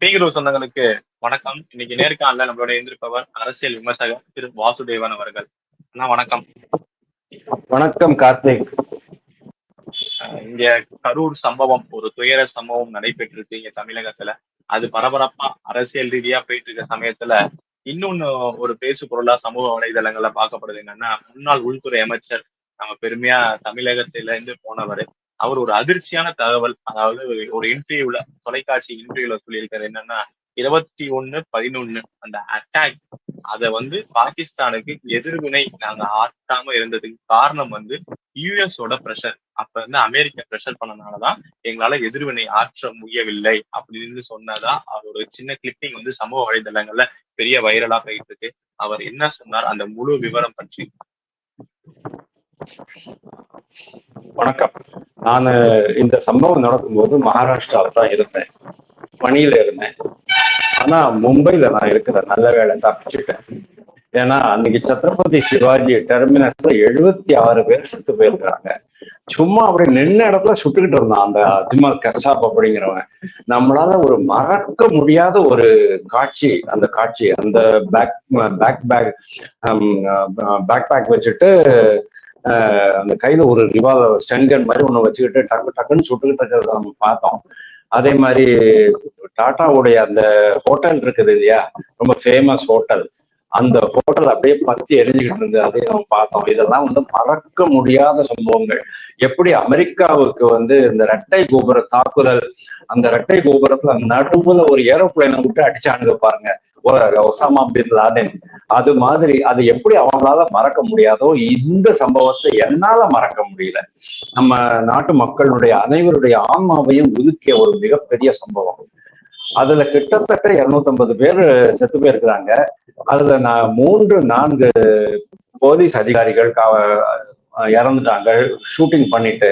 பீகிரூர் சொந்தங்களுக்கு வணக்கம். இன்னைக்கு நேர்காணல நம்மளோட இருந்திருப்பவர் அரசியல் விமர்சகர் திரு வாசுதேவன் அவர்கள். அண்ணா வணக்கம். வணக்கம் கார்த்திக். இங்க கரூர் சம்பவம், ஒரு துயர சம்பவம் நடைபெற்றிருக்கு இங்க தமிழகத்துல. அது பரபரப்பா அரசியல் ரீதியா போயிட்டு இருக்க சமயத்துல இன்னொன்னு ஒரு பேசு பொருளா சமூக வலைதளங்கள்ல பார்க்கப்படுது. என்னன்னா, முன்னாள் உள்துறை அமைச்சர், நம்ம பெருமையா தமிழகத்தில இருந்து போனவர், அவர் ஒரு அதிர்ச்சியான தகவல், அதாவது ஒரு இன்டர்வியூல, தொலைக்காட்சி இன்டர்வியூல சொல்லியிருக்காரு. என்னன்னா, 21/11 அந்த அட்டாக், அத பாகிஸ்தானுக்கு எதிர்வினை நாங்க ஆட்டாம இருந்ததுக்கு காரணம் யுஎஸோட பிரஷர். அப்ப அமெரிக்கா பிரஷர் பண்ணனாலதான் எங்களால எதிர்வினை ஆற்ற முடியவில்லை அப்படின்னு சொன்னதா அவரோட சின்ன கிளிப்பிங் சமூக வலைதளங்கள்ல பெரிய வைரலா போயிட்டு இருக்கு. அவர் என்ன சொன்னார், அந்த முழு விவரம் பற்றி? வணக்கம். நான் இந்த சம்பவம் நடக்கும்போது மகாராஷ்டிராவில் தான் இருந்தேன், பணியில இருந்தேன். ஆனா மும்பைல நான் இருக்கிற நல்ல வேலை தப்பிச்சுட்டேன். ஏன்னா அன்னைக்கு சத்ரபதி சிவாஜி டெர்மினஸ்ல 76 பேர் செத்து போயிருக்கிறாங்க. சும்மா அப்படி நின்ன இடத்துல சுட்டுக்கிட்டு இருந்தான் அந்த அஜ்மல் கசாப் அப்படிங்கிறவன். நம்மளால ஒரு மறக்க முடியாத ஒரு காட்சி அந்த காட்சி. அந்த பேக் பேக் வச்சுட்டு அந்த கையில ஒரு ரிவால்வர் ஸ்டன்கன் மாதிரி ஒண்ணு வச்சுக்கிட்டு டக்கு டக்குன்னு சுட்டுக்கிட்டு இருக்கிறத நம்ம பார்த்தோம். அதே மாதிரி டாட்டாவுடைய அந்த ஹோட்டல் இருக்குது இல்லையா, ரொம்ப ஃபேமஸ் ஹோட்டல், அந்த ஹோட்டல் அப்படியே பத்தி எரிஞ்சுக்கிட்டு இருந்து அதையும் நம்ம பார்த்தோம். இதெல்லாம் மறக்க முடியாத சம்பவங்கள். எப்படி அமெரிக்காவுக்கு இந்த இரட்டை கோபுர தாக்குதல், அந்த இரட்டை கோபுரத்துல நடுவுல ஒரு ஏரோப்ளைனை விட்டு அடிச்சானுங்க பாருங்க, ஒசாமா பின் லாதன். அது மாதிரி அது எப்படி அவங்களால மறக்க முடியாதோ, இந்த சம்பவத்தை என்னால மறக்க முடியல. நம்ம நாட்டு மக்களுடைய அனைவருடைய ஆன்மாவையும் ஒதுக்கிய ஒரு மிகப்பெரிய சம்பவம். அதுல கிட்டத்தட்ட 250 பேர் செத்து போயிருக்கிறாங்க. அதுல 3-4 போலீஸ் அதிகாரிகள் இறந்துட்டாங்க ஷூட்டிங் பண்ணிட்டு.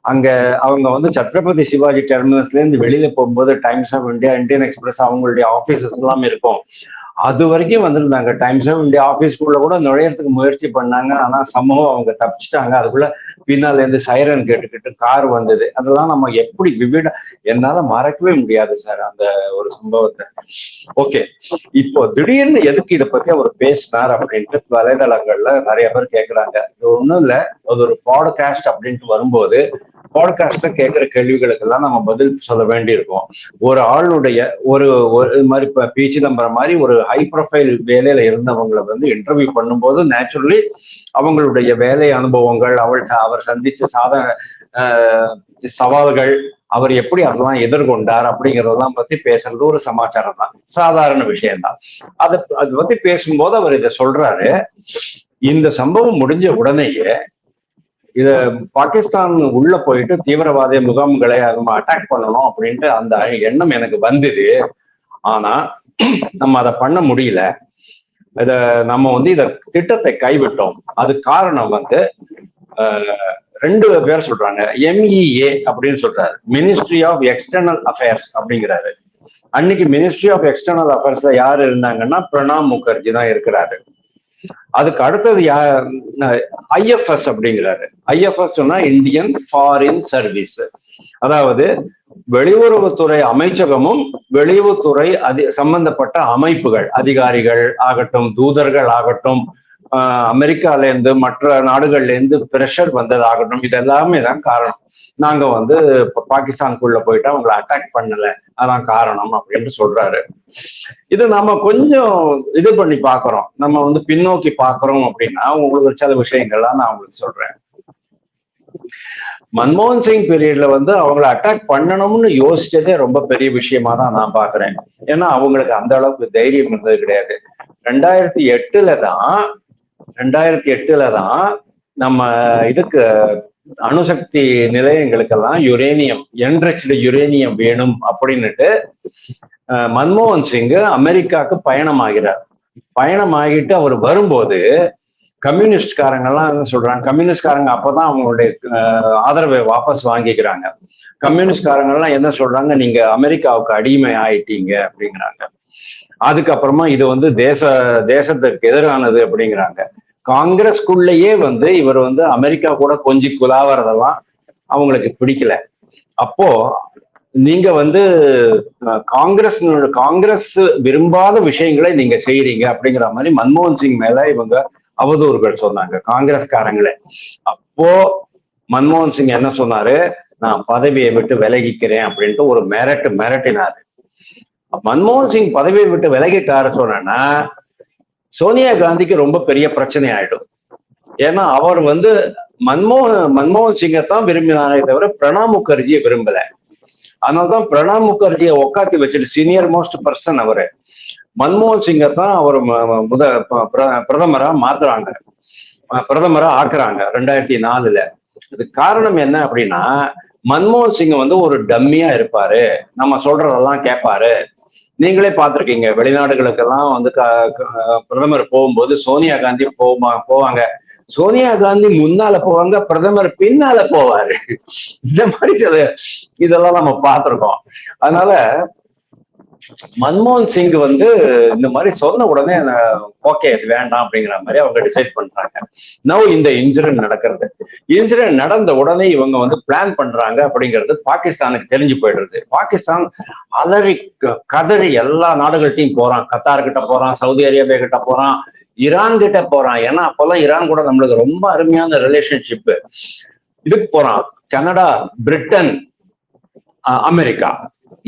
அங்க அவங்க சத்ரபதி சிவாஜி டெர்மினஸ்ல இருந்து வெளியில போகும்போது Times of India, Indian Express, அவங்களுடைய ஆபீசஸ் எல்லாம் இருக்கும். அது வரைக்கும் வந்திருந்தாங்க. டைம்ஸ் ஆஃப் இந்தியா ஆபீஸ்க்குள்ள கூட நுழையறதுக்கு முயற்சி பண்ணாங்க. ஆனா சமூகம் அவங்க தப்பிச்சுட்டாங்க. அதுக்குள்ள பின்னால இருந்து சைரன் கேட்டுக்கிட்டு கார் வந்தது. அதெல்லாம் நம்ம எப்படி என்னால மறக்கவே முடியாது சார் அந்த ஒரு சம்பவத்தை. ஓகே, இப்போ திடீர்னு எதுக்கு இதை பத்தி அவர் பேசினார் அப்படின்ட்டு வலைதளங்கள்ல நிறைய பேர் கேட்கிறாங்க. இது ஒண்ணும் இல்ல, அது ஒரு பாட்காஸ்ட் அப்படின்ட்டு வரும்போது பாட்காஸ்ட்ல கேட்கிற கேள்விகளுக்கெல்லாம் நம்ம பதில் சொல்ல வேண்டியிருக்கோம். ஒரு ஆளுடைய ஒரு மாதிரி பி சிதம்பரம் மாதிரி ஒரு ஹை ப்ரொஃபைல் வேலையில இருந்தவங்களை இன்டர்வியூ பண்ணும்போது நேச்சுரலி அவங்களுடைய வேலை அனுபவங்கள், அவர் சந்திச்ச சவால்கள், அவர் எப்படி அதெல்லாம் எதிர்கொண்டார் அப்படிங்கிறதெல்லாம் பத்தி பேசுறது ஒரு சமாச்சாரம் தான், சாதாரண விஷயம்தான். அது பத்தி பேசும்போது அவர் இதை சொல்றாரு. இந்த சம்பவம் முடிஞ்ச உடனேயே இத பாகிஸ்தான் உள்ள போயிட்டு தீவிரவாத முகாம்களை அட்டாக் பண்ணணும் அப்படின்ட்டு அந்த எண்ணம் எனக்கு வந்தது. ஆனா நம்ம அதை பண்ண முடியல. இத நம்ம இத திட்டத்தை கைவிட்டோம். அது காரணம் 2 பேர் சொல்றாங்க. MEA அப்படின்னு சொல்றாரு, மினிஸ்ட்ரி ஆஃப் எக்ஸ்டர்னல் அஃபேர்ஸ் அப்படிங்கிறாரு. அன்னைக்கு மினிஸ்ட்ரி ஆஃப் எக்ஸ்டர்னல் அஃபேர்ஸ்ல யாரு இருந்தாங்கன்னா பிரணாப் முகர்ஜி தான் இருக்கிறாரு. அதுக்கு அடுத்தது IFS அப்படிங்கிறாரு. IFS சொன்னா இந்தியன் ஃபாரின் சர்வீஸ். அதாவது வெளியுறவுத்துறை அமைச்சகமும் வெளியுறவுத்துறை சம்பந்தப்பட்ட அமைப்புகள், அதிகாரிகள் ஆகட்டும், தூதர்கள் ஆகட்டும், அமெரிக்கால இருந்து மற்ற நாடுகள்ல இருந்து பிரஷர் வந்ததாகட்டும், இது எல்லாமே தான் காரணம். நாங்க பாகிஸ்தானுக்குள்ள போயிட்டு அவங்களை அட்டாக் பண்ணல, அதான் காரணம் அப்படின்னு சொல்றாரு. இது நம்ம கொஞ்சம் இது பண்ணி பாக்குறோம், நம்ம பின்னோக்கி பாக்குறோம் அப்படின்னா உங்களுக்கு சில விஷயங்கள்லாம் நான் உங்களுக்கு சொல்றேன். மன்மோகன் சிங் பீரியட்ல அவங்களை அட்டாக் பண்ணணும்னு யோசிச்சதே ரொம்ப பெரிய விஷயமா தான் நான் பாக்குறேன். ஏன்னா அவங்களுக்கு அந்த அளவுக்கு தைரியம் இருந்தது கிடையாது. 2008 தான் நம்ம இதுக்கு அணுசக்தி நிலையங்களுக்கெல்லாம் யுரேனியம், என்ரிச்டு யுரேனியம் வேணும் அப்படின்னுட்டு மன்மோகன் சிங் அமெரிக்காவுக்கு பயணமாகிறார். பயணமாகிட்டு அவர் வரும்போது கம்யூனிஸ்ட்காரங்கெல்லாம் என்ன சொல்றாங்க, கம்யூனிஸ்ட்காரங்க அப்பதான் அவங்களுடைய ஆதரவை வாபஸ் வாங்கிக்கிறாங்க. கம்யூனிஸ்ட்காரங்கெல்லாம் என்ன சொல்றாங்க, நீங்க அமெரிக்காவுக்கு அடிமை ஆயிட்டீங்க அப்படிங்கிறாங்க. அதுக்கப்புறமா இது தேசத்துக்கு எதிரானது அப்படிங்கிறாங்க. காங்கிரஸ்குள்ளேயே இவர் அமெரிக்கா கூட கொஞ்சம் குலாவறதெல்லாம் அவங்களுக்கு பிடிக்கல. அப்போ நீங்க வந்து காங்கிரஸ் விரும்பாத விஷயங்களை நீங்க செய்யறீங்க அப்படிங்கிற மாதிரி மன்மோகன் சிங் மேல இவங்க அவதூறுகள் சொன்னாங்க, காங்கிரஸ்காரங்களே. அப்போ மன்மோகன் சிங் என்ன சொன்னாரு, நான் பதவியை விட்டு விலகிக்கிறேன் அப்படின்ட்டு ஒரு மிரட்டினாரு. மன்மோகன் சிங் பதவியை விட்டு விலகிட்டாரு சொன்னா சோனியா காந்திக்கு ரொம்ப பெரிய பிரச்சனை ஆயிடும். ஏன்னா அவர் வந்து மன்மோகன் சிங்கை தான் விரும்பினாரே தவிர பிரணாப் முகர்ஜியை விரும்பல. அதனால்தான் பிரணாப் முகர்ஜியை உட்காத்தி வச்சுட்டு, சீனியர் மோஸ்ட் பர்சன் அவரு, மன்மோகன் சிங்கை தான் அவர் பிரதமரா மாத்துறாங்க, பிரதமரா ஆக்குறாங்க 2004. இதுக்கு காரணம் என்ன அப்படின்னா, மன்மோகன் சிங் வந்து ஒரு டம்மியா இருப்பாரு, நம்ம சொல்றதெல்லாம் கேட்பாரு. நீங்களே பார்த்திருக்கீங்க, வெளிநாடுகளுக்கெல்லாம் வந்து பிரதமர் போகும்போது சோனியா காந்தி போவாங்க, சோனியா காந்தி முன்னால போவாங்க, பிரதமர் பின்னால போவாரு. இந்த மாதிரி இதெல்லாம் நம்ம பார்த்திருக்கோம். அதனால மன்மோகன் சிங் வந்து இந்த மாதிரி சொன்ன உடனே ஓகே இது வேண்டாம் அப்படிங்கிற மாதிரி அவங்க டிசைட் பண்றாங்க. நவ் இந்த இன்சிடென்ட் நடக்கிறது. இன்சிடென்ட் நடந்த உடனே இவங்க வந்து பிளான் பண்றாங்க அப்படிங்கிறது பாகிஸ்தானுக்கு தெரிஞ்சு போயிடுறது. பாகிஸ்தான் அலறி கதறி எல்லா நாடுகள்கிட்டையும் போறான், கத்தார் கிட்ட போறான், சவுதி அரேபியா கிட்ட போறான், ஈரான் கிட்ட போறான். ஏன்னா அப்பெல்லாம் ஈரான் கூட நம்மளுக்கு ரொம்ப அருமையான ரிலேஷன்ஷிப். இதுக்கு போறான், கனடா, பிரிட்டன், அமெரிக்கா,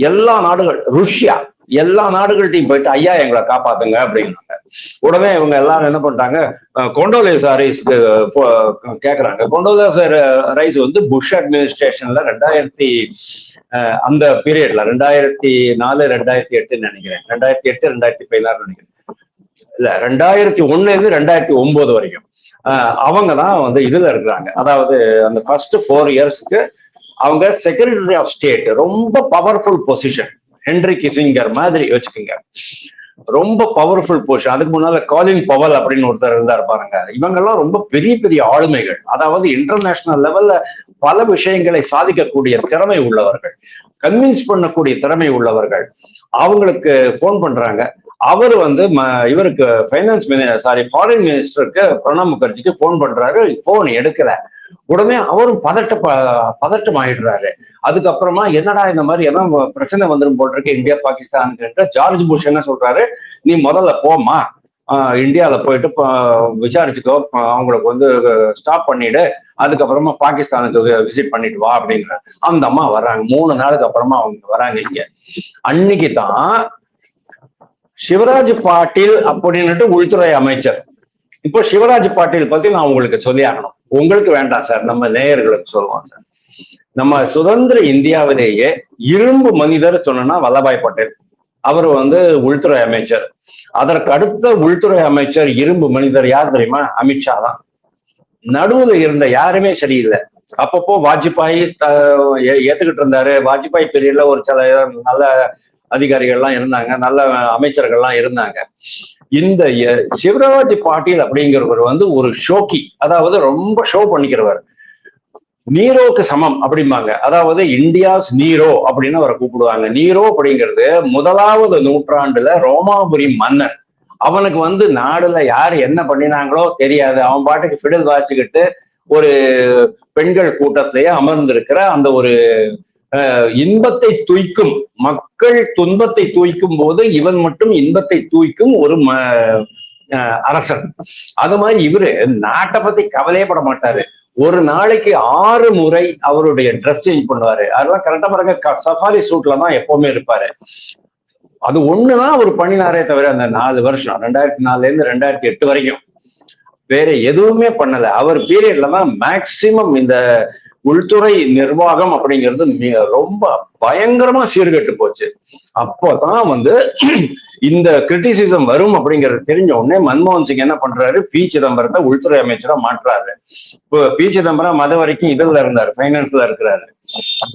எல்லா நாடுகள், ருஷ்யா, எல்லா நாடுகள்கிட்டையும் போயிட்டு ஐயா எங்களை காப்பாத்துங்க அப்படின்னாங்க. உடனே இவங்க எல்லாரும் என்ன பண்ணிட்டாங்க, கொண்டோலேசா ரைஸ் கேக்குறாங்க. கொண்டோலேசா ரைஸ் வந்து புஷ் அட்மினிஸ்ட்ரேஷன்ல 2000 அந்த பீரியட்ல 2004 2008 நினைக்கிறேன், 2008 2016 நினைக்கிறேன், இல்ல 2001 2009 வரைக்கும் அவங்க தான் வந்து இதுல இருக்கிறாங்க. அதாவது அந்த ஃபர்ஸ்ட் 4 இயர்ஸ்க்கு அவங்க செக்ரட்டரி ஆஃப் ஸ்டேட், ரொம்ப பவர்ஃபுல் பொசிஷன், ஹென்ரி கிசிங்கர் மாதிரி வச்சுக்கோங்க, ரொம்ப பவர்ஃபுல் பொசிஷன். அதுக்கு முன்னால காலின் பவல் அப்படின்னு ஒருத்தர் இருந்தார் பாருங்க. இவங்கெல்லாம் ரொம்ப பெரிய பெரிய ஆளுமைகள், அதாவது இன்டர்நேஷனல் லெவல்ல பல விஷயங்களை சாதிக்கக்கூடிய திறமை உள்ளவர்கள், கன்வின்ஸ் பண்ணக்கூடிய திறமை உள்ளவர்கள். அவங்களுக்கு போன் பண்றாங்க. அவர் வந்து இவருக்கு ஃபாரின் மினிஸ்டருக்கு பிரணாப் முகர்ஜிக்கு போன் பண்றாரு, போன் எடுக்கல. உடனே அவரும் பதட்டம் ஆயிடுறாரு. அதுக்கப்புறமா என்னடா இந்த மாதிரி என்ன பிரச்சனை வந்துடும் போல் இருக்கு இந்தியா பாகிஸ்தானுக்கு. ஜார்ஜ் புஷ் என்ன சொல்றாரு, நீ முதல்ல போமா, இந்தியாவில போயிட்டு விசாரிச்சுக்கோ, அவங்களுக்கு வந்து ஸ்டாப் பண்ணிடு, அதுக்கப்புறமா பாகிஸ்தானுக்கு விசிட் பண்ணிட்டு வா அப்படிங்கிற. அந்த அம்மா வர்றாங்க, 3 நாளுக்கு அப்புறமா அவங்க வராங்க இங்க. அன்னைக்கு தான் சிவராஜ் பாட்டீல் அப்படின்னுட்டு உள்துறை அமைச்சர். இப்போ சிவராஜ் பாட்டீல் பத்தி நான் உங்களுக்கு சொல்லி ஆகணும், உங்களுக்கு வேண்டாம் சார், நம்ம நேயர்களுக்கு சொல்லுவோம் சார். நம்ம சுதந்திர இந்தியாவிலேயே இரும்பு மனிதர் சொன்னா வல்லபாய் பட்டேல், அவர் வந்து உள்துறை அமைச்சர். அதற்கு அடுத்த உள்துறை அமைச்சர் இரும்பு மனிதர் யார் தெரியுமா, அமித்ஷா தான். நடுவுல இருந்த யாருமே சரியில்லை. அப்பப்போ வாஜ்பாய் ஏத்துக்கிட்டு இருந்தாரு. வாஜ்பாய் பீரியட்ல ஒரு சில நல்ல அதிகாரிகள்லாம் இருந்தாங்க, நல்ல அமைச்சர்கள்லாம் இருந்தாங்க. இந்த சிவராஜ் பாட்டீல் அப்படிங்கிறவர் வந்து ஒரு ஷோக்கி, அதாவது ரொம்ப ஷோ பண்ணிக்கிறவர், நீரோக்கு சமம் அப்படிம்பாங்க. அதாவது இந்தியாஸ் நீரோ அப்படின்னு அவரை கூப்பிடுவாங்க. நீரோ அப்படிங்கிறது 1வது நூற்றாண்டுல ரோமாபுரி மன்னர். அவனுக்கு வந்து நாடுல யாரு என்ன பண்ணினாங்களோ தெரியாது, அவன் பாட்டுக்கு ஃபிடல் வாசிக்கிட்டு ஒரு பெண்கள் கூட்டத்திலேயே அமர்ந்திருக்கிற அந்த ஒரு இன்பத்தை தூய்க்கும், மக்கள் துன்பத்தை தூய்க்கும் போது இவன் மட்டும் இன்பத்தை தூய்க்கும் ஒரு அரசன். அது மாதிரி இவரு நாட்டை பத்தி கவலையே பட மாட்டாரு. ஒரு நாளைக்கு 6 முறை அவருடைய ட்ரெஸ் சேஞ்ச் பண்ணுவாரு. அதெல்லாம் கரெக்டா பாருங்க, சஃபாரி சூட்ல தான் எப்பவுமே இருப்பாரு. அது ஒண்ணுதான் அவர் பண்ணினாரே தவிர அந்த 4 வருஷம் 2004 2008 வரைக்கும் வேற எதுவுமே பண்ணல. அவர் பீரியட்ல தான் மேக்சிமம் இந்த உள்துறை நிர்வாகம் அப்படிங்கிறது ரொம்ப பயங்கரமா சீர்கெட்டு போச்சு. அப்போதான் வந்து இந்த கிரிட்டிசிசம் வரும் அப்படிங்கிறது தெரிஞ்ச உடனே மன்மோகன் சிங் என்ன பண்றாரு, பி சிதம்பரத்தை உள்துறை அமைச்சரா மாற்றுறாரு. இப்போ பி சிதம்பரம் அது வரைக்கும் இதுல இருந்தாரு, பைனான்ஸ்ல இருக்கிறாரு.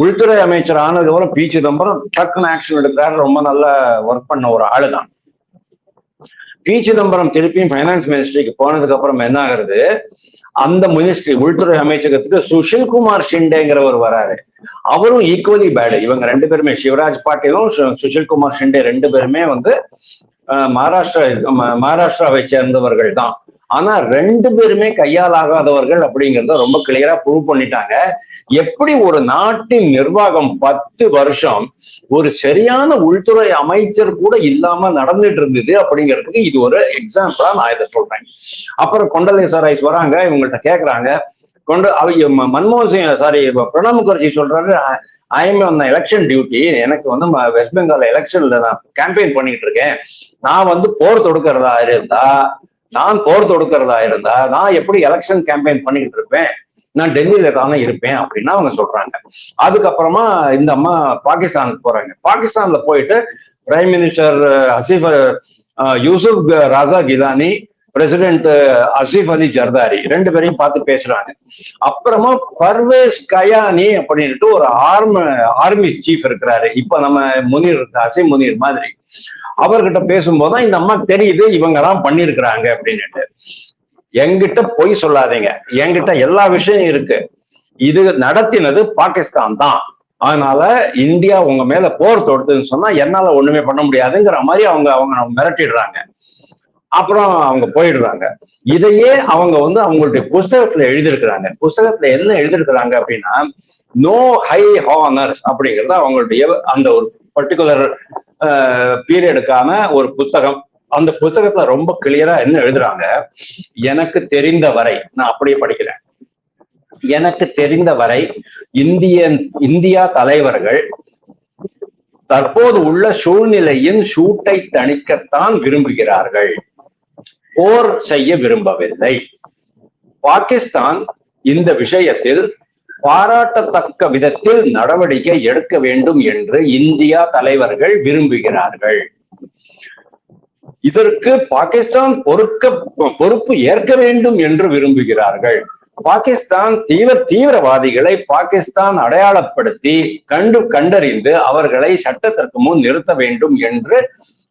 உள்துறை அமைச்சர் ஆனதுக்கப்புறம் பி சிதம்பரம் டக்குன்னு ஆக்ஷன் எடுக்கிறாரு. ரொம்ப நல்லா ஒர்க் பண்ண ஒரு ஆளுதான். பி சிதம்பரம் திருப்பியும் பைனான்ஸ் மினிஸ்ட்ரிக்கு போனதுக்கு அப்புறம் என்ன ஆகுறது, அந்த மினிஸ்ட்ரி உள்துறை அமைச்சகத்துக்கு சுஷில் குமார் ஷிண்டேங்கிறவர் வராரு. அவரும் ஈக்குவலி பேடு. இவங்க 2 பேருமே, சிவராஜ் பாட்டீலும் சுஷில் குமார் ஷிண்டே 2 பேருமே வந்து மகாராஷ்டிராவை சேர்ந்தவர்கள் தான். ஆனா 2 பேருமே கையால் ஆகாதவர்கள் அப்படிங்கறத ரொம்ப கிளியரா ப்ரூவ் பண்ணிட்டாங்க. எப்படி ஒரு நாட்டின் நிர்வாகம் 10 வருஷம் ஒரு சரியான உள்துறை அமைச்சர் கூட இல்லாம நடந்துட்டு இருந்தது அப்படிங்கிறதுக்கு இது ஒரு எக்ஸாம்பிளா நான் இதை சொல்றேன். அப்புறம் கொண்டலேசா ரைஸ் வராங்க, இவங்கள்ட்ட கேக்குறாங்க. மன்மோகன் சிங் சாரி பிரணாப் முகர்ஜி சொல்றாரு, I am on election duty, எனக்கு வந்து வெஸ்ட் பெங்கால் எலெக்ஷன்ல நான் கேம்பெயின் பண்ணிட்டு இருக்கேன். நான் போர் தொடுக்கிறதா இருந்தா நான் எப்படி எலெக்ஷன் கேம்பெயின் பண்ணிட்டு இருப்பேன், நான் டெல்லியில தானே இருப்பேன் அப்படின்னா அவங்க சொல்றாங்க. அதுக்கப்புறமா இந்த அம்மா பாகிஸ்தானுக்கு போறாங்க. பாகிஸ்தான்ல போயிட்டு பிரைம் மினிஸ்டர் யூசுப் ராசா கிலானி, பிரசிடென்ட் அசீஃப் அலி ஜர்தாரி 2 பேரையும் பார்த்து பேசுறாங்க. அப்புறமா பர்வேஸ் கயானி அப்படின்ட்டு ஒரு ஆர்மி சீஃப் இருக்கிறாரு, இப்ப நம்ம முனீர் அசீம் முனீர் மாதிரி. அவர்கிட்ட பேசும்போதுதான் இந்த அம்மா தெரியுது இவங்க தான் பண்ணிருக்கிறாங்க அப்படின்னுட்டு. என்கிட்ட பொய் சொல்லாதீங்க, என்கிட்ட எல்லா விஷயம் இருக்கு, இது நடத்தினது பாகிஸ்தான் தான், அதனால இந்தியா உங்க மேல போர் தொடுத்துன்னு சொன்னா என்னால ஒண்ணுமே பண்ண முடியாதுங்கிற மாதிரி அவங்க மிரட்டிடுறாங்க. அப்புறம் அவங்க போயிடுறாங்க. இதையே அவங்க அவங்களுடைய புஸ்தகத்துல எழுதியிருக்கிறாங்க. புஸ்தகத்துல என்ன எழுதியிருக்கிறாங்க அப்படின்னா, நோ ஹை ஹானர்ஸ் அப்படிங்கிறது அவங்களுடைய அந்த ஒரு பர்டிகுலர் பீரியடுக்கான ஒரு புத்தகம். அந்த புத்தகத்துல ரொம்ப கிளியரா என்ன எழுதுறாங்க, எனக்கு தெரிந்த வரை, நான் அப்படியே படிக்கிறேன், எனக்கு தெரிந்த வரை இந்தியா தலைவர்கள் தற்போது உள்ள சூழ்நிலையின் சூட்டை தணிக்கத்தான் விரும்புகிறார்கள், போர் செய்ய விரும்பவில்லை. பாகிஸ்தான் இந்த விஷயத்தில் பாராட்டத்தக்க விதத்தில் நடவடிக்கை எடுக்க வேண்டும் என்று இந்தியா தலைவர்கள் விரும்புகிறார்கள். இதற்கு பாகிஸ்தான் பொறுப்பு ஏற்க வேண்டும் என்று விரும்புகிறார்கள். பாகிஸ்தான் தீவிரவாதிகளை பாகிஸ்தான் அடையாளப்படுத்தி கண்டறிந்து அவர்களை சட்டத்திற்கு முன் நிறுத்த வேண்டும் என்று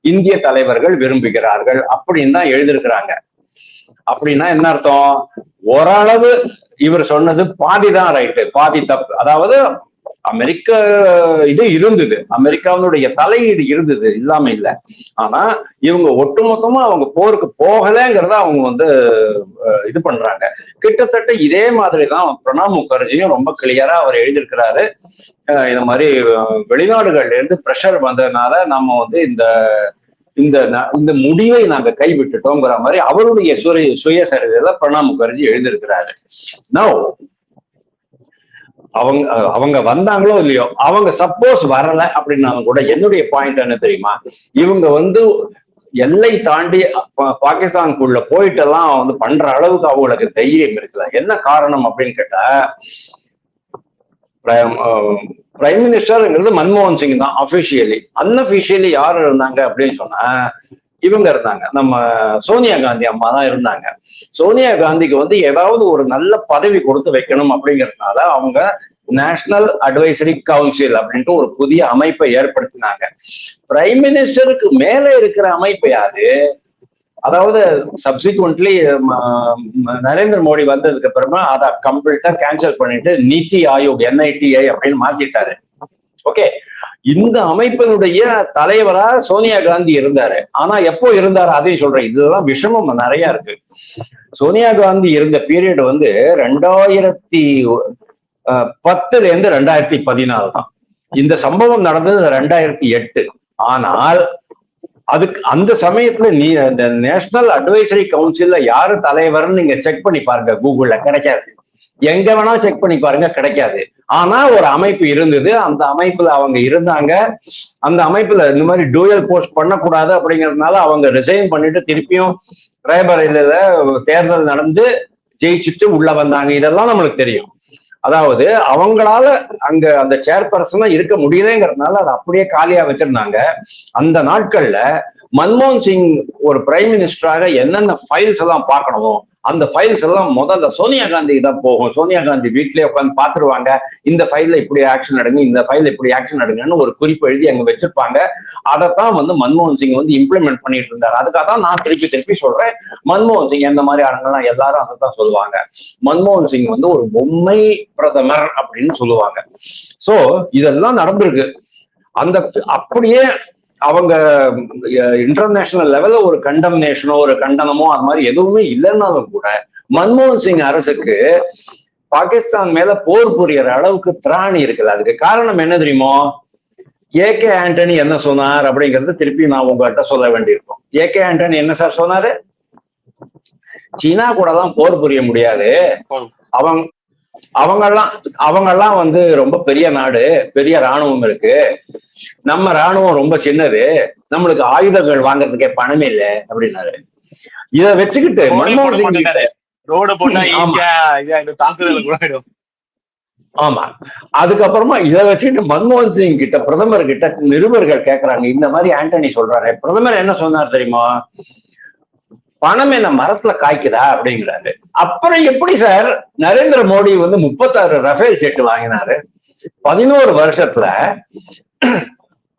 இந்திய தலைவர்கள் விரும்புகிறார்கள் அப்படின்னு தான் எழுதியிருக்கிறாங்க. அப்படின்னா என்ன அர்த்தம், ஓரளவு இவர் சொன்னது பாதிதான் ரைட்டு, பாதி தப்பு. அதாவது அமெரிக்க இது இருந்தது, அமெரிக்காவுடைய தலையீடு இருந்தது, இல்லாம இல்லை. ஆனா இவங்க ஒட்டுமொத்தமா அவங்க போருக்கு போகலைங்கிறத அவங்க இது பண்றாங்க. கிட்டத்தட்ட இதே மாதிரிதான் பிரணாப் முகர்ஜியும் ரொம்ப கிளியரா அவர் எழுதியிருக்கிறாரு. இந்த மாதிரி வெளிநாடுகள்ல இருந்து பிரஷர் வந்ததுனால நம்ம இந்த முடிவை நாங்க கைவிட்டுட்டோங்கிற மாதிரி அவருடைய சுயசரிதையில பிரணாப் முகர்ஜி எழுதியிருக்கிறாரு. நோ, அவங்க வந்தாங்களோ இல்லையோ, அவங்க சப்போஸ் வரல அப்படின்னாலும் கூட என்னுடைய பாயிண்ட் என்ன தெரியுமா, இவங்க எல்லை தாண்டி பாகிஸ்தானுக்குள்ள போயிட்டு எல்லாம் பண்ற அளவுக்கு அவங்களுக்கு தைரியம் இருக்குல்ல. என்ன காரணம் அப்படின்னு கேட்டா, பிரைம் மினிஸ்டர்ங்கிறது மன்மோகன் சிங் தான் அபிஷியலி. அன்அபிஷியலி யார் இருந்தாங்க அப்படின்னு சொன்னா இவங்க இருந்தாங்க, நம்ம சோனியா காந்தி அம்மா தான் இருந்தாங்க. சோனியா காந்திக்கு ஏதாவது ஒரு நல்ல பதவி கொடுத்து வைக்கணும் அப்படிங்கிறதுனால அவங்க நேஷனல் அட்வைசரி கவுன்சில் அப்படின்ட்டு ஒரு புதிய அமைப்பை ஏற்படுத்தினாங்க. பிரைம் மினிஸ்டருக்கு மேல இருக்கிற அமைப்பு யாரு, அதாவது சப்சிக்வெண்ட்லி நரேந்திர மோடி வந்ததுக்கு அப்புறமா அதை கம்ப்ளீட்டா கேன்சல் பண்ணிட்டு நிதி ஆயோக் NITI அப்படின்னு மாத்திட்டாரு. ஓகே, இந்த அமைப்பினுடைய தலைவரா சோனியா காந்தி இருந்தாரு. ஆனா எப்போ இருந்தாரு அதையும் சொல்றேன், இதுதான் விஷமம் நிறைய இருக்கு. சோனியா காந்தி இருந்த பீரியட் 2010 இருந்து 2014 தான். இந்த சம்பவம் நடந்தது 2008. ஆனால் அதுக்கு அந்த சமயத்துல இந்த நேஷனல் அட்வைசரி கவுன்சில்ல யாரு தலைவர்னு நீங்க செக் பண்ணி பாருங்க, கூகுள்ல கிடைக்காது. எங்க வேணா செக் பண்ணி பாருங்க, கிடைக்காது. ஆனா ஒரு அமைப்பு இருந்தது, அந்த அமைப்புல அவங்க இருந்தாங்க. அந்த அமைப்புல இந்த மாதிரி டூயல் போஸ்ட் பண்ணக்கூடாது அப்படிங்கிறதுனால அவங்க ரிசைன் பண்ணிட்டு திருப்பியும் ரேபரேலியில தேர்தல் நடந்து ஜெயிச்சுட்டு உள்ள வந்தாங்க. இதெல்லாம் நம்மளுக்கு தெரியும். அதாவது அவங்களால அங்க அந்த சேர்பர்சனா இருக்க முடியலங்கிறதுனால அதை அப்படியே காலியா வச்சிருந்தாங்க. அந்த நாட்கள்ல மன்மோகன் சிங் ஒரு பிரைம் மினிஸ்டராக என்னென்ன ஃபைல்ஸ் எல்லாம் பார்க்கணுமோ அந்த ஃபைல்ஸ் எல்லாம் முதல்ல சோனியா காந்திக்கு தான் போகும். சோனியா காந்தி வீட்லயே உட்காந்து பாத்துருவாங்க, இந்த ஃபைல்ல இப்படி ஆக்ஷன் எடுங்க, இந்த ஃபைல்ல இப்படி ஆக்ஷன் எடுங்கன்னு ஒரு குறிப்பு எழுதி அங்க வச்சிருப்பாங்க. அதைத்தான் மன்மோகன் சிங் இம்ப்ளிமெண்ட் பண்ணிட்டு இருந்தாரு. அதுக்காக தான் நான் திருப்பி சொல்றேன், மன்மோகன் சிங் எந்த மாதிரி ஆளுங்கள்லாம் எல்லாரும் அதை தான் சொல்லுவாங்க. மன்மோகன் சிங் ஒரு பொம்மை பிரதமர் அப்படின்னு சொல்லுவாங்க. சோ இதெல்லாம் நடந்திருக்கு. அப்படியே அவங்க இன்டர்நேஷனல் லெவல்ல ஒரு கண்டம்னேஷனோ ஒரு கண்டனமோ அது மாதிரி எதுவுமே இல்லைன்னாலும் கூட மன்மோகன் சிங் அரசுக்கு பாகிஸ்தான் மேல போர் புரியற அளவுக்கு திராணி இருக்குல்ல. அதுக்கு காரணம் என்ன தெரியுமோ? ஏகே ஆண்டனி என்ன சொன்னார் அப்படிங்கறது திருப்பி நான் உங்ககிட்ட சொல்ல வேண்டியிருக்கும். ஏகே ஆண்டனி என்ன சார் சொன்னாரு? சீனா கூட தான் போர் புரிய முடியாது, அவங்க அவங்கெல்லாம் வந்து ரொம்ப பெரிய நாடு, பெரிய ராணுவம் இருக்கு, நம்ம ராணுவம் ரொம்ப சின்னது, நம்மளுக்கு ஆயுதங்கள் வாங்குறதுக்கே பணம் இல்லை அப்படின்னாரு. இத வச்சுக்கிட்டு மன்மோகன் சிங் ரோடு போட்டா ஈஸியா தாக்குதல் கூட ஆயிடும். ஆமா, அதுக்கப்புறமா இதை வச்சுக்கிட்டு மன்மோகன் சிங் கிட்ட பிரதமர் கிட்ட நிருபர்கள் கேட்கறாங்க, இந்த மாதிரி ஆண்டனி சொல்றாரு. பிரதமர் என்ன சொன்னார் தெரியுமா? பணம் என்ன மரத்துல காய்க்குதா அப்படிங்கிறாரு. அப்புறம் எப்படி சார் நரேந்திர மோடி வந்து 36 ரஃபேல் ஜெட் வாங்கினாரு? 11 வருஷத்துல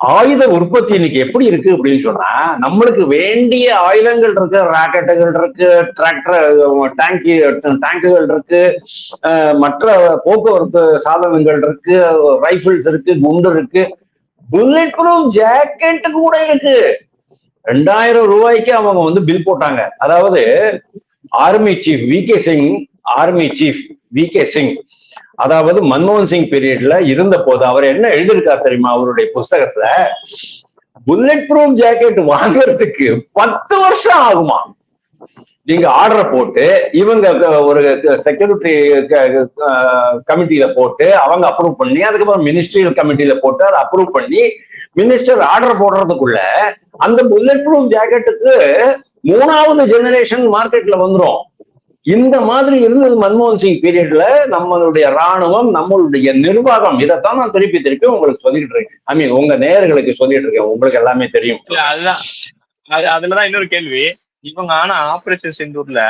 ஆயுத உற்பத்தி இன்னைக்கு எப்படி இருக்கு அப்படின்னு சொன்னா, நம்மளுக்கு வேண்டிய ஆயுதங்கள் இருக்கு, ராக்கெட்டுகள் இருக்கு, டிராக்டர் டேங்குகள் இருக்கு, மற்ற போக்குவரத்து சாதனங்கள் இருக்கு, ரைபிள்ஸ் இருக்கு, குண்டு இருக்கு, புல்லட் ப்ரூஃப் ஜாக்கெட் கூட இருக்கு. 2000 ரூபாய்க்கு அவங்க வந்து பில் போட்டாங்க. அதாவது army chief V K Singh அதாவது மன்மோகன் சிங் பீரியட்ல இருந்த போது அவர் என்ன எழுதியிருக்காரு தெரியுமா? அவருடைய புஸ்தகத்துல புல்லட் ப்ரூஃப் ஜாக்கெட் வாங்குறதுக்கு 10 வருஷம் ஆகுமா. நீங்க ஆர்டர் போட்டு இவங்க ஒரு செக்யூரிட்டி கமிட்டியில போட்டு அவங்க அப்ரூவ் பண்ணி, அதுக்கப்புறம் மினிஸ்ட்ரியல் கமிட்டியில போட்டு அதை அப்ரூவ் பண்ணி மினிஸ்டர் ஆர்டர் போடுறதுக்குள்ள அந்த புல்லட் ப்ரூஃப் ஜாக்கெட்டுக்கு 3வது ஜெனரேஷன் மார்க்கெட்ல வந்துடும். இந்த மாதிரி இருந்தது மன்மோகன் சிங் பீரியட்ல நம்மளுடைய ராணுவம், நம்மளுடைய நிர்வாகம். இதைத்தான் நான் திருப்பி திருப்பி உங்களுக்கு சொல்லிட்டு இருக்கேன். ஐ மீன் உங்க நேயர்களுக்கு சொல்லிட்டு இருக்கேன், உங்களுக்கு எல்லாமே தெரியும். அதுலதான் இன்னொரு கேள்வி. இவங்க ஆனா ஆபரேஷன் சிந்தூர்ல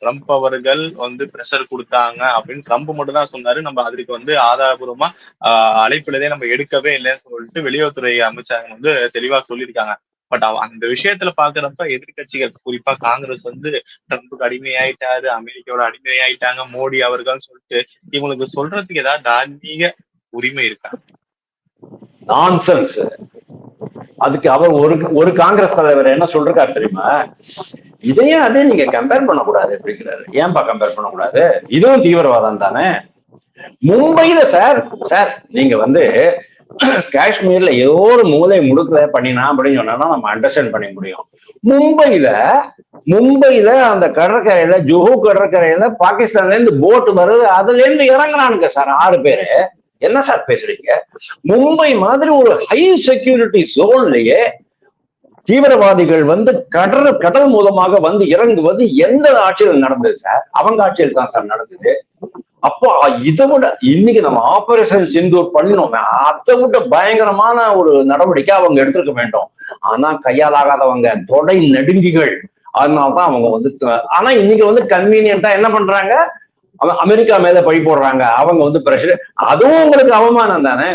ட்ரம்ப் அவர்கள் வந்து பிரஷர் கொடுத்தாங்க அப்படின்னு ட்ரம்ப் மட்டும் தான் சொன்னாரு. நம்ம அதுக்கு வந்து ஆதாரபூர்வமா அழைப்புலதே நம்ம எடுக்கவே இல்லைன்னு சொல்லிட்டு வெளியுறவுத்துறை அமைச்சர் வந்து தெளிவா சொல்லியிருக்காங்க. பட் அந்த விஷயத்துல பாக்குறப்ப எதிர்கட்சிகள் குறிப்பா காங்கிரஸ் வந்து ட்ரம்ப்புக்கு அடிமையாயிட்டாரு, அமெரிக்காவோட அடிமையாயிட்டாங்க மோடி அவர்கள் சொல்லிட்டு இவங்களுக்கு சொல்றதுக்கு ஏதாவது தார்மீக உரிமை இருக்கா? நான்சென்ஸ். அதுக்கு அவர் ஒரு காங்கிரஸ் தலைவர் என்ன சொல்றாரு தெரியுமா? இதையும் அதே நீங்க கம்பேர் பண்ணக்கூடாது அப்படிங்கிறாரு. ஏன்பா கம்பேர் பண்ணக்கூடாது? இதுவும் தீவிரவாதம் தானே. மும்பையில சார் நீங்க வந்து காஷ்மீர்ல ஏதோ ஒரு மூலை முடுக்கல பண்ணினா அப்படின்னு சொன்னா நம்ம அண்டர்ஸ்டாண்ட் பண்ண முடியும். மும்பையில அந்த கடற்கரையில ஜுஹு கடற்கரையில பாகிஸ்தான்ல இருந்து போட்டு வருது, அதுல இருந்து இறங்குறானுங்க சார் 6 பேரு. என்ன சார் பேசுறீங்க? மும்பை மாதிரி ஒரு ஹை செக்யூரிட்டி ஜோன்லயே தீவிரவாதிகள் வந்து கடல் மூலமாக வந்து இறங்குவது எந்த ஆட்சியில் நடந்தது சார்? அவங்க ஆட்சியில் தான் சார் நடந்தது. அப்போ இதை விட இன்னைக்கு நம்ம ஆபரேஷன் சிந்தூர் பண்ணினோமே, அதை விட பயங்கரமான ஒரு நடவடிக்கை அவங்க எடுத்திருக்க வேண்டும். ஆனா கையாலாகாதவங்க, தொடை நடுங்கிகள். அதனாலதான் அவங்க வந்து ஆனா இன்னைக்கு வந்து கன்வீனியன்ட்டா என்ன பண்றாங்க? அமெரிக்கா மேல பழி போடுறாங்க. அவங்க வந்து பிரஷர், அதுவும் உங்களுக்கு அவமானம் தானே.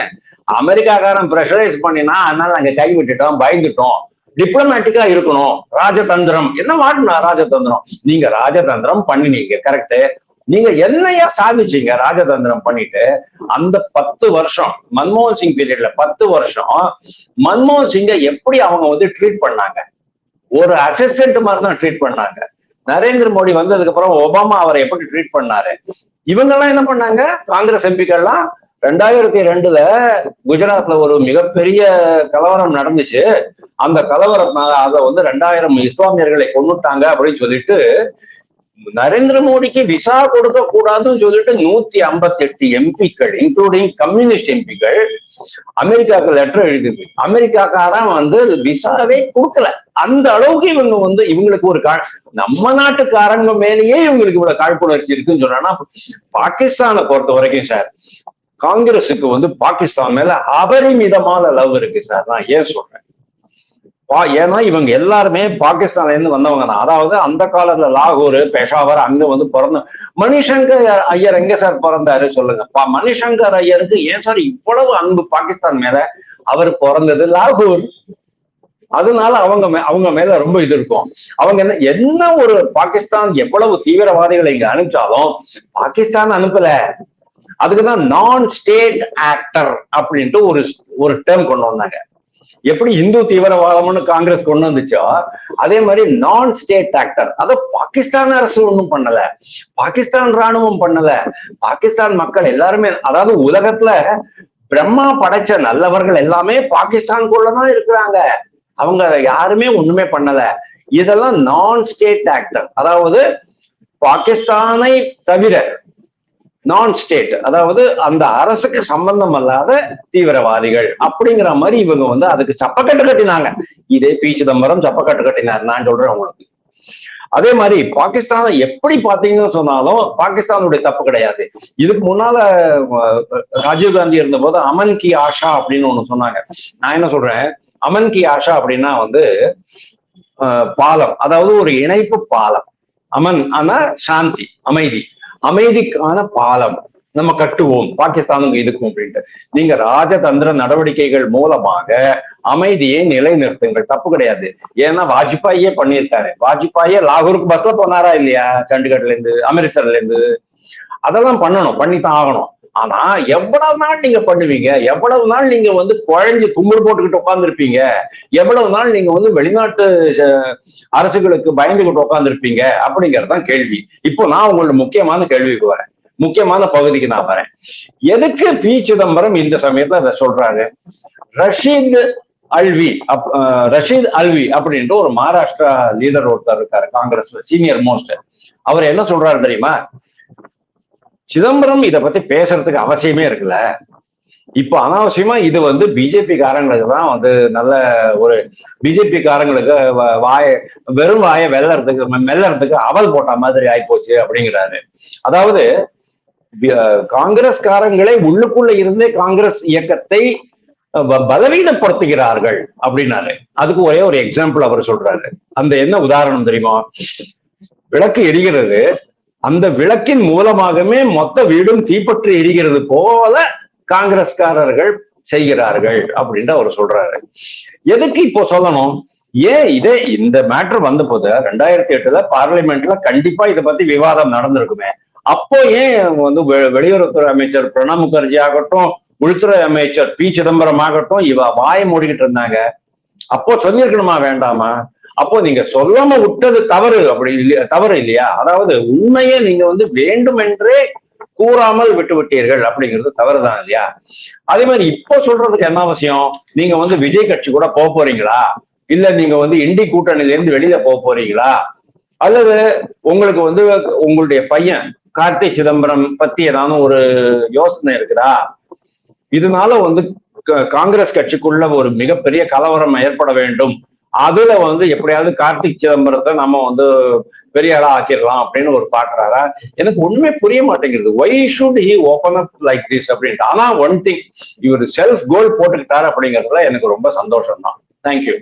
அமெரிக்காக்காரன் பிரஷரைஸ் பண்ணினா அதனால நாங்க கை விட்டுட்டோம், பயந்துட்டோம். டிப்ளமேட்டிக்கா இருக்கணும். ராஜதந்திரம் என்ன மாட்டணும்? ராஜதந்திரம் நீங்க ராஜதந்திரம் பண்ணினீங்க, கரெக்ட். நீங்க என்னையா சாதிச்சீங்க ராஜதந்திரம் பண்ணிட்டு? அந்த 10 வருஷம் மன்மோகன் சிங் பீரியட்ல 10 வருஷம் மன்மோகன் சிங்கை எப்படி அவங்க வந்து ட்ரீட் பண்ணாங்க? ஒரு அசிஸ்டன்ட் மாதிரி தான் ட்ரீட் பண்ணாங்க. நரேந்திர மோடி வந்ததுக்கு அப்புறம் ஒபாமா அவரை எப்படி ட்ரீட் பண்ணாரு? இவங்க எல்லாம் என்ன பண்ணாங்க? காங்கிரஸ் எம்பிக்கள்லாம் 2002ல குஜராத்ல ஒரு மிகப்பெரிய கலவரம் நடந்துச்சு. அந்த கலவரத்தினால அதை வந்து 2000 இஸ்லாமியர்களை கொண்டுட்டாங்க அப்படின்னு சொல்லிட்டு நரேந்திர மோடிக்கு விசா கொடுக்க கூடாதுன்னு சொல்லிட்டு 158 எம்பிக்கள் இன்க்ளூடிங் கம்யூனிஸ்ட் எம்பிக்கள் அமெரிக்காவுக்கு லெட்டர் எழுதுது. அமெரிக்காக்காரன் வந்து விசாவே கொடுக்கல. அந்த அளவுக்கு இவங்க வந்து இவங்களுக்கு ஒரு நம்ம நாட்டுக்காரங்க மேலேயே இவங்களுக்கு இவ்வளவு காழ்ப்புணர்ச்சி இருக்குன்னு சொன்னா, பாகிஸ்தானை பொறுத்த வரைக்கும் சார் காங்கிரஸுக்கு வந்து பாகிஸ்தான் மேல அபரிமிதமான லவ் இருக்கு சார். நான் ஏன் சொல்றேன்? ஏன்னா இவங்க எல்லாருமே பாகிஸ்தான்ல இருந்து வந்தவங்க தான். அதாவது அந்த காலத்துல லாகூர், பெஷாவர் அங்க வந்து பிறந்த மணிசங்கர் ஐயர் எங்க சார் பிறந்தாரு சொல்லுங்க? மணிசங்கர் ஐயருக்கு ஏன் சார் இவ்வளவு அன்பு பாகிஸ்தான் மேல? அவர் பிறந்தது லாகூர். அதனால அவங்க மேல ரொம்ப இது இருக்கும். அவங்க என்ன ஒரு பாகிஸ்தான் எவ்வளவு தீவிரவாதிகளை இங்க அனுப்பிச்சாலும் பாகிஸ்தான் அனுப்பல. அதுக்குதான் நான் ஸ்டேட் ஆக்டர் அப்படின்ட்டு ஒரு டேர்ம் கொண்டு வந்தாங்க. எப்படி இந்து தீவிரவாதம்னு காங்கிரஸ் கொண்டு வந்துச்சோ அதே மாதிரி நான் ஸ்டேட் ஆக்டர், அதை பாகிஸ்தான் அரசு ஒண்ணும் பண்ணல, பாகிஸ்தான் ராணுவம் பண்ணல, பாகிஸ்தான் மக்கள் எல்லாருமே, அதாவது உலகத்துல பிரம்மா படைச்ச நல்லவர்கள் எல்லாமே பாகிஸ்தானுக்குள்ளதான் இருக்கிறாங்க, அவங்க யாருமே ஒண்ணுமே பண்ணல. இதெல்லாம் நான் ஸ்டேட் ஆக்டர், அதாவது பாகிஸ்தானை தவிர நான் ஸ்டேட், அதாவது அந்த அரசுக்கு சம்பந்தம் அல்லாத தீவிரவாதிகள் அப்படிங்கிற மாதிரி இவங்க அதுக்கு சப்பக்கட்டு கட்டினாங்க. இதே பி சிதம்பரம் சப்பக்கட்டு கட்டினார், நான் சொல்றேன் உங்களுக்கு. அதே மாதிரி பாகிஸ்தான் எப்படி பாத்தீங்கன்னு சொன்னாலும் பாகிஸ்தானுடைய தப்பு கிடையாது. இதுக்கு முன்னால ராஜீவ்காந்தி இருந்த போது அமன் கி ஆஷா அப்படின்னு ஒண்ணு சொன்னாங்க. நான் என்ன சொல்றேன், அமன் கி ஆஷா அப்படின்னா பாலம், அதாவது ஒரு இணைப்பு பாலம். அமன் ஆனா சாந்தி, அமைதி, அமைதிக்கான பாலம் நம்ம கட்டுவோம் பாகிஸ்தானுக்கு இதுக்கும் அப்படின்ட்டு. நீங்க ராஜதந்திர நடவடிக்கைகள் மூலமாக அமைதியை நிலைநிறுத்துங்கள், தப்பு கிடையாது. ஏன்னா வாஜ்பாயே பண்ணியிருக்காரு. வாஜ்பாயே லாகூருக்கு பஸ்ல போனாரா இல்லையா, சண்டிகர்ல இருந்து அமிர்தசர்ல இருந்து, அதெல்லாம் பண்ணணும், பண்ணித்தான் ஆகணும். ஆனா எவ்வளவு நாள் நீங்க பண்ணுவீங்க, எவ்வளவு நாள் நீங்க குழஞ்சு கும்பிடு போட்டுக்கிட்டு உட்காந்துருப்பீங்க, எவ்வளவு நாள் நீங்க வெளிநாட்டு அரசுகளுக்கு பயந்துகிட்டு உட்காந்துருப்பீங்க அப்படிங்கறதுதான் கேள்வி. இப்போ நான் உங்களோட முக்கியமான கேள்விக்கு வரேன், முக்கியமான பகுதிக்கு நான் வரேன். எதுக்கு பி சிதம்பரம் இந்த சமயத்துல அதை சொல்றாரு? ரஷீத் அல்வி அப்படின்ட்டு ஒரு மகாராஷ்டிரா லீடர் ஒருத்தர் இருக்காரு காங்கிரஸ்ல, சீனியர் மோஸ்ட். அவர் என்ன சொல்றாரு தெரியுமா? சிதம்பரம் இதை பத்தி பேசுறதுக்கு அவசியமே இருக்குல்ல, இப்ப அனாவசியமா இது பிஜேபி காரங்களுக்கு தான் நல்ல ஒரு பிஜேபி காரங்களுக்கு வெறும் வாயை மெல்லறதுக்கு அவல் போட்ட மாதிரி ஆயிப்போச்சு அப்படிங்கிறாரு. அதாவது காங்கிரஸ்காரங்களே உள்ளுக்குள்ள இருந்தே காங்கிரஸ் இயக்கத்தை பலவீனப்படுத்துகிறார்கள் அப்படின்னாரு. அதுக்கு ஒரே ஒரு எக்ஸாம்பிள் அவர் சொல்றாரு. அந்த என்ன உதாரணம் தெரியுமா? விளக்கு எரிகிறது, அந்த விளக்கின் மூலமாகவே மொத்த வீடும் தீப்பற்றி எரிகிறது போல காங்கிரஸ்காரர்கள் செய்கிறார்கள் அப்படின்னு அவர் சொல்றாரு. எதுக்கு இப்போ சொல்லணும்? ஏன் இந்த மேட்டர் வந்த போது 2008 பார்லிமெண்ட்ல கண்டிப்பா இதை பத்தி விவாதம் நடந்திருக்குமே. அப்போ ஏன் வெளியுறவுத்துறை அமைச்சர் பிரணாப் முகர்ஜி ஆகட்டும், உள்துறை அமைச்சர் பி சிதம்பரம் ஆகட்டும் வாயை மூடிக்கிட்டு இருந்தாங்க? அப்போ சொல்லியிருக்கணுமா வேண்டாமா? அப்போ நீங்க சொல்லாம விட்டது தவறு, தவறு இல்லையா? அதாவது உண்மையை நீங்க வேண்டுமென்றே கூறாமல் விட்டு விட்டீர்கள் அப்படிங்கிறது தவறுதான் இல்லையா? அதே மாதிரி இப்போ சொல்றதுக்கு என்ன அவசியம்? நீங்க விஜய் கட்சி கூட போக போறீங்களா, இல்ல நீங்க இண்டி கூட்டணியில இருந்து வெளியில போக போறீங்களா, அல்லது உங்களுக்கு உங்களுடைய பையன் கார்த்தி சிதம்பரம் பத்தி ஏதாவது ஒரு யோசனை இருக்குதா? இதனால காங்கிரஸ் கட்சிக்குள்ள ஒரு மிகப்பெரிய கலவரம் ஏற்பட வேண்டும், அதுல எப்படியாவது கார்த்திக் சிதம்பரத்தை நம்ம பெரிய ஆளா ஆக்கிடலாம் அப்படின்னு ஒரு பாக்குறாரா? எனக்கு ஒண்ணுமே புரிய மாட்டேங்கிறது. Why should he open up like this அப்படின்ட்டு. ஆனா ஒன் திங், இவர் செல்ஃப் கோல் போட்டுக்கிட்டாரு அப்படிங்கிறதுல எனக்கு ரொம்ப சந்தோஷம் தான். தேங்க்யூ.